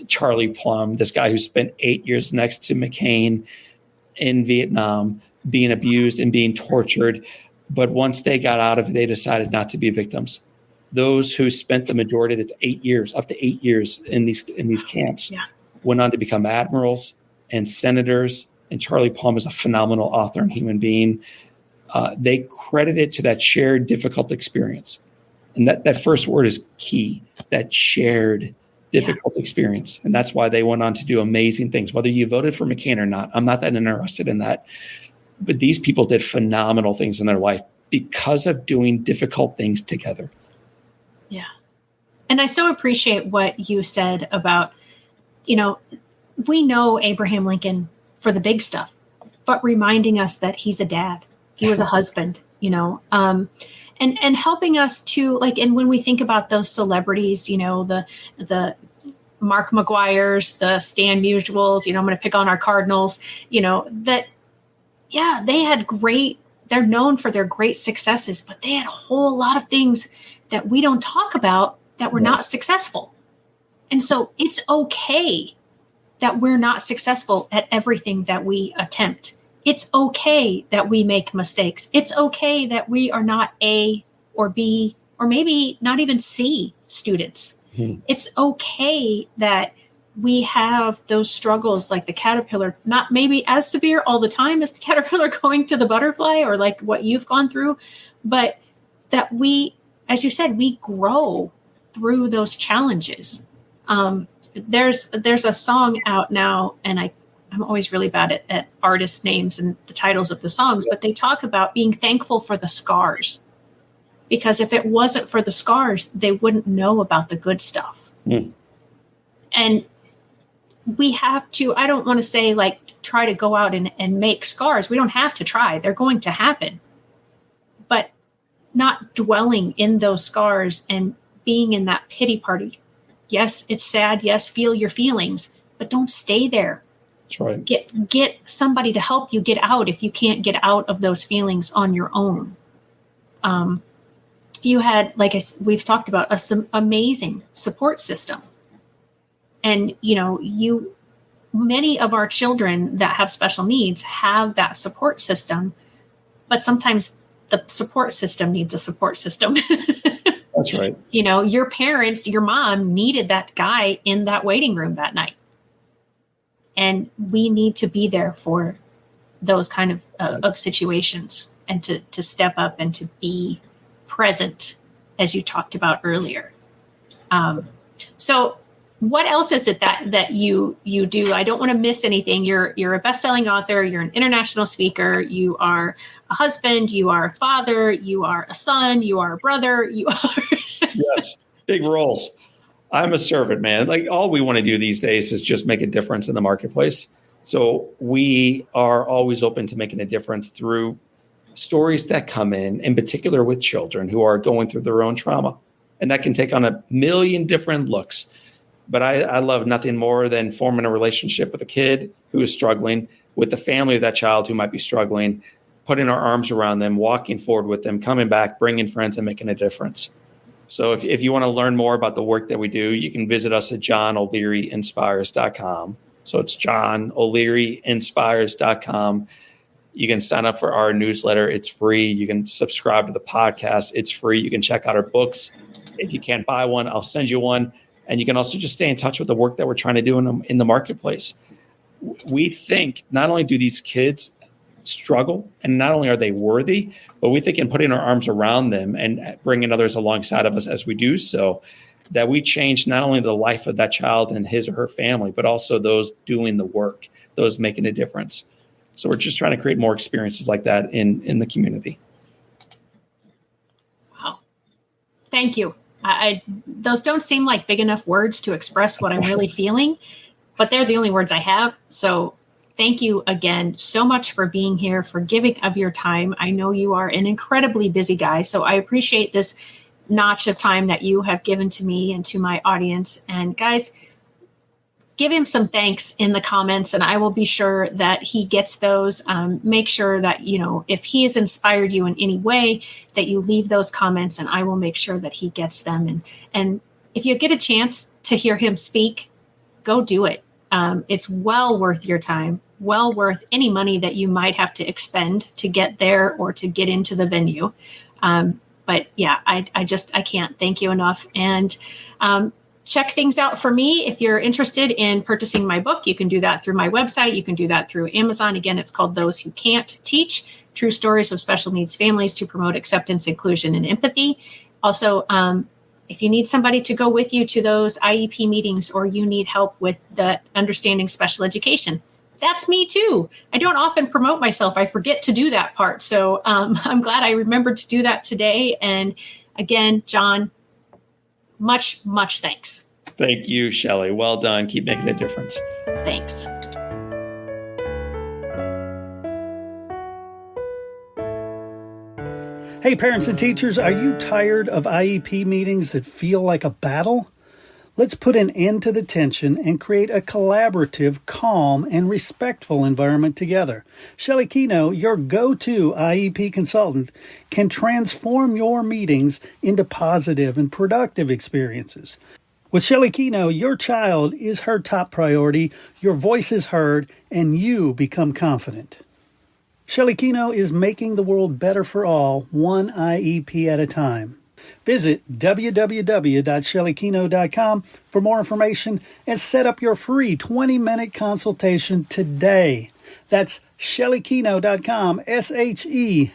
Charlie Plum, this guy who spent 8 years next to McCain in Vietnam, being abused and being tortured. But once they got out of it, they decided not to be victims. Those who spent the majority of the 8 years, up to 8 years in these camps, went on to become admirals and senators. And Charlie Plum is a phenomenal author and human being. They credit it to that shared difficult experience. And that first word is key, that shared difficult experience. And that's why they went on to do amazing things, whether you voted for McCain or not. I'm not that interested in that. But these people did phenomenal things in their life because of doing difficult things together. Yeah. And I so appreciate what you said about, we know Abraham Lincoln for the big stuff, but reminding us that he's a dad, he was a husband, and helping us to and when we think about those celebrities, the Mark McGuire's, the Stan Musials, I'm going to pick on our Cardinals, they had they're known for their great successes, but they had a whole lot of things that we don't talk about that were not successful. And so it's okay that we're not successful at everything that we attempt. It's okay that we make mistakes. It's okay that we are not A or B or maybe not even C students. It's okay that we have those struggles like the caterpillar, not maybe as severe all the time as the caterpillar going to the butterfly or like what you've gone through, but that we, as you said, we grow through those challenges. There's a song out now, and I'm always really bad at artist names and the titles of the songs, but they talk about being thankful for the scars. Because if it wasn't for the scars, they wouldn't know about the good stuff. And we have to, I don't want to say try to go out and make scars. We don't have to try. They're going to happen. But not dwelling in those scars and being in that pity party. Yes, it's sad. Yes, feel your feelings, but don't stay there. That's right. Get somebody to help you get out if you can't get out of those feelings on your own. You had, we've talked about, some amazing support system. And, many of our children that have special needs have that support system, but sometimes the support system needs a support system. That's right. Your parents, your mom needed that guy in that waiting room that night. And we need to be there for those kind of situations and to step up and to be present, as you talked about earlier. So what else is it that you do? I don't want to miss anything. You're a best-selling author. You're an international speaker. You are a husband. You are a father. You are a son. You are a brother. You are. Yes, big roles. I'm a servant, man. All we want to do these days is just make a difference in the marketplace. So we are always open to making a difference through stories that come in particular with children who are going through their own trauma. And that can take on a million different looks. But I love nothing more than forming a relationship with a kid who is struggling, with the family of that child who might be struggling, putting our arms around them, walking forward with them, coming back, bringing friends, and making a difference. So if you want to learn more about the work that we do, you can visit us at johnolearyinspires.com. So it's johnolearyinspires.com. You can sign up for our newsletter. It's free. You can subscribe to the podcast. It's free. You can check out our books. If you can't buy one, I'll send you one. And you can also just stay in touch with the work that we're trying to do in the marketplace. We think not only do these kids struggle, and not only are they worthy, but we think in putting our arms around them and bringing others alongside of us as we do so, that we change not only the life of that child and his or her family, but also those doing the work, those making a difference. So we're just trying to create more experiences like that in the community. Wow. Thank you. Those don't seem like big enough words to express what I'm really feeling, but they're the only words I have. So thank you again so much for being here, for giving of your time. I know you are an incredibly busy guy, so I appreciate this notch of time that you have given to me and to my audience. And guys, give him some thanks in the comments, and I will be sure that he gets those. Make sure that, if he has inspired you in any way, that you leave those comments, and I will make sure that he gets them. And if you get a chance to hear him speak, go do it. It's well worth your time, well worth any money that you might have to expend to get there or to get into the venue. But yeah, I can't thank you enough. And check things out for me. If you're interested in purchasing my book, you can do that through my website. You can do that through Amazon. Again, it's called Those Who Can't Teach: True Stories of Special Needs Families to Promote Acceptance, Inclusion, and Empathy. Also, if you need somebody to go with you to those IEP meetings, or you need help with the understanding special education, that's me too. I don't often promote myself. I forget to do that part. So I'm glad I remembered to do that today. And again, John, much, much thanks. Thank you, Shelley. Well done. Keep making a difference. Thanks. Hey, parents and teachers, are you tired of IEP meetings that feel like a battle? Let's put an end to the tension and create a collaborative, calm, and respectful environment together. Shelley Keno, your go-to IEP consultant, can transform your meetings into positive and productive experiences. With Shelley Keno, your child is her top priority, your voice is heard, and you become confident. Shelley Keno is making the world better for all, one IEP at a time. Visit www.shelleykeno.com for more information and set up your free 20-minute consultation today. That's shelleykeno.com, SHELLEYKENOW.